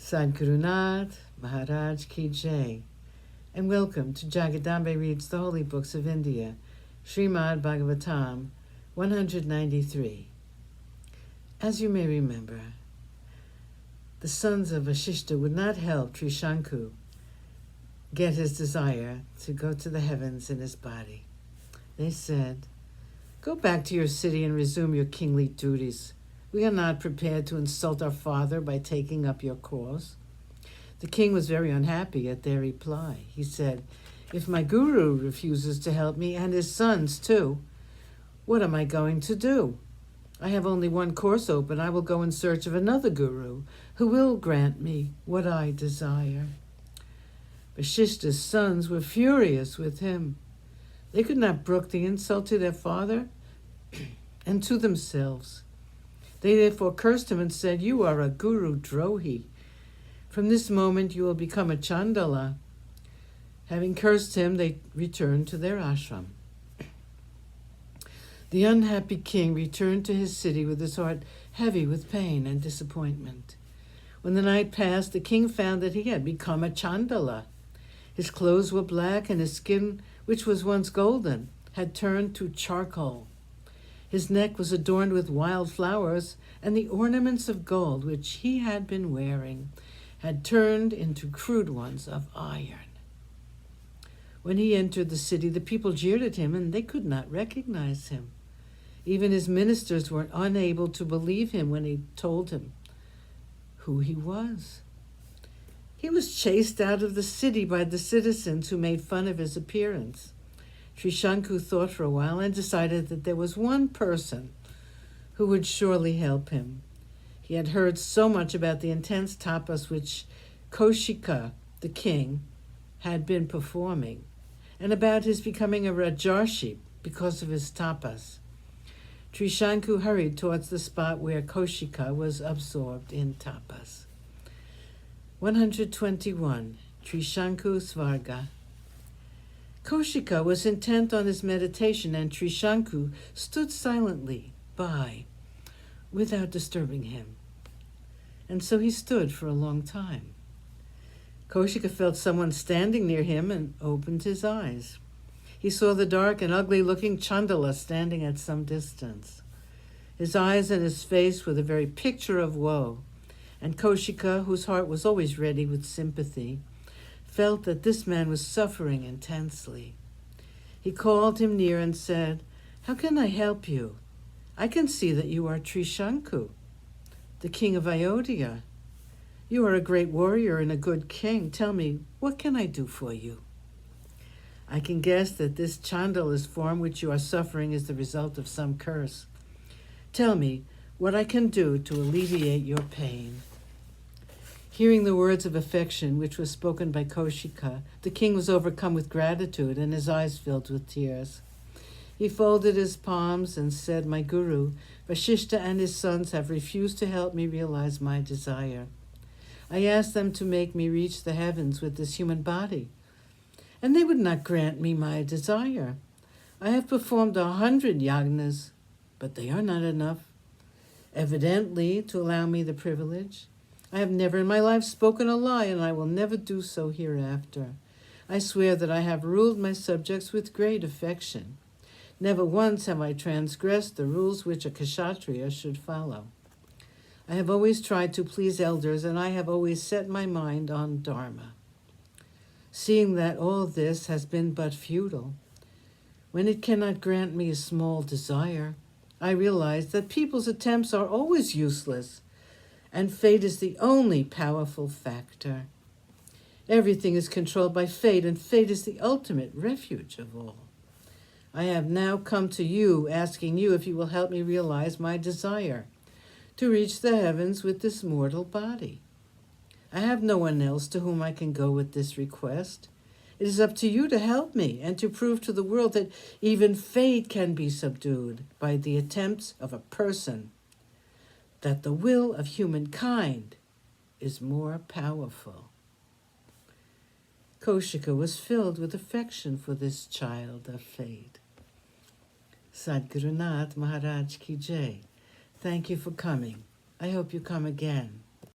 Sadgurunath Maharaj Ki Jai, and welcome to Jagadambe Reads the Holy Books of India, ShrimadBhagavatam193. As you may remember, the sons of Vashishta would not help Trishanku get his desire to go to the heavens in his body. They said, "Go back to your city and resume your kingly duties. We are not prepared to insult our father by taking up your cause." The king was very unhappy at their reply. He said, "If my guru refuses to help me, and his sons too, what am I going to do? I have only one course open. I will go in search of another guru who will grant me what I desire." Vashishta's sons were furious with him. They could not brook the insult to their father and to themselves. They therefore cursed him and said, "You are a guru drohi. From this moment you will become a Chandala." Having cursed him, they returned to their ashram. The unhappy king returned to his city with his heart heavy with pain and disappointment. When the night passed, the king found that he had become a Chandala. His clothes were black, and his skin, which was once golden, had turned to charcoal. His neck was adorned with wild flowers, and the ornaments of gold which he had been wearing had turned into crude ones of iron. When he entered the city, the people jeered at him, and they could not recognize him. Even his ministers were unable to believe him when he told him who he was. He was chased out of the city by the citizens who made fun of his appearance. Trishanku thought for a while and decided that there was one person who would surely help him. He had heard so much about the intense tapas which Kaushika, the king, had been performing, and about his becoming a Rajarshi because of his tapas. Trishanku hurried towards the spot where Kaushika was absorbed in tapas. 121. Trishanku Svarga. Kaushika was intent on his meditation, and Trishanku stood silently by, without disturbing him. And so he stood for a long time. Kaushika felt someone standing near him and opened his eyes. He saw the dark and ugly-looking Chandala standing at some distance. His eyes and his face were the very picture of woe, and Kaushika, whose heart was always ready with sympathy, felt that this man was suffering intensely. He called him near and said, "How can I help you? I can see that you are Trishanku, the king of Ayodhya. You are a great warrior and a good king. Tell me, what can I do for you?" "I can guess that this Chandala's form which you are suffering is the result of some curse. Tell me what I can do to alleviate your pain." Hearing the words of affection which were spoken by Kaushika, the king was overcome with gratitude and his eyes filled with tears. He folded his palms and said, "My guru, Vashishta and his sons have refused to help me realize my desire. I asked them to make me reach the heavens with this human body, and they would not grant me my desire. I have performed 100 yagnas, but they are not enough, evidently, to allow me the privilege. I have never in my life spoken a lie, and I will never do so hereafter. I swear that I have ruled my subjects with great affection. Never once have I transgressed the rules which a kshatriya should follow. I have always tried to please elders, and I have always set my mind on dharma. Seeing that all this has been but futile, when it cannot grant me a small desire, I realize that people's attempts are always useless, and fate is the only powerful factor. Everything is controlled by fate, and fate is the ultimate refuge of all. I have now come to you, asking you if you will help me realize my desire to reach the heavens with this mortal body. I have no one else to whom I can go with this request. It is up to you to help me and to prove to the world that even fate can be subdued by the attempts of a person, that the will of humankind is more powerful." Kaushika was filled with affection for this child of fate. Sadgurunath Maharaj Ki Jai. Thank you for coming. I hope you come again.